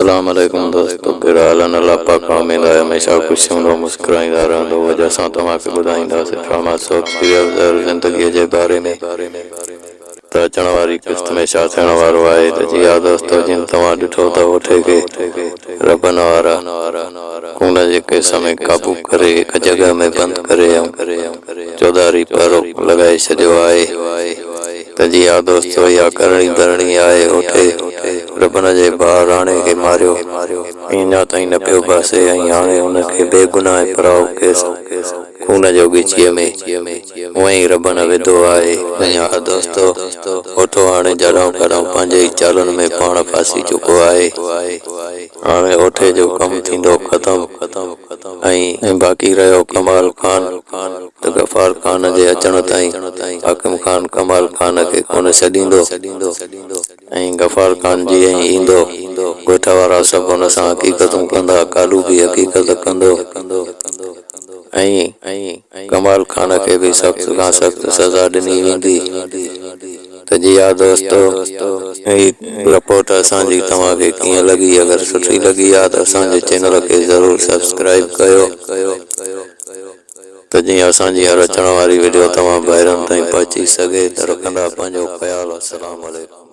अस्सलाम वालेकुम दोस्तों, कहिड़ा हाल आहिनि? अल्लाह पाक उमेद आहे हमेशा ख़ुशियूं रहंदो, मुस्कुराईंदा रहंदो। वजह सां तव्हांखे ॿुधाईंदासीं ड्रामा सोप सीरियल ज़िंदगीअ जे बारे में। त अचण वारी क़िस्त में छा थियण वारो आहे त जी हा दोस्तो, जिन तव्हां ॾिठो त ओठे खे रबन वारा खून जे केस में काबू करे हिक जॻह में बंदि करे चौधारी पहिरो लॻाए छॾियो आहे। त जी हा दोस्तो, इहा करणी धरणी आहे। ओठे रबन जे भाउ राणे खे मारियो, अञा ताईं न पियो बासे, ऐं हाणे हुनखे बेगुनाह पराओ केस खून जो ॻिचीअ में उअई रबन विधो आहे। अञा दोस्तो ओठो हाणे जॾहिं कॾहिं पंहिंजे ई चालुनि में पाण फासी चुको आहे। हाणे ओठे जो कमु थींदो ख़तम ऐं बाक़ी रहियो कमाल खान। त गफ़ार खान जे अचण ताईं हाकिम खान कमाल खान खे कोन छॾींदो ऐं गफ़ार खान जीअं ई ईंदो ॻोठ वारा सभु हुन सां हक़ीक़तूं कंदा, कालू बि हक़ीक़त कंदो ऐं कमाल खान खे बि सख़्त खां सख़्त सज़ा ॾिनी वेंदी। त जी हा दोस्तो, रिपोर्ट असांजी तव्हांखे कीअं लॻी? अगरि सुठी लॻी आहे त असांजे चैनल खे ज़रूरु सब्सक्राइब कयो त जीअं असांजी हर अचण वारी वीडियो तव्हां ॿाहिरनि ताईं पहुची सघे। त रखंदा पंहिंजो ख़्यालु। अस्सलाम वालेकुम।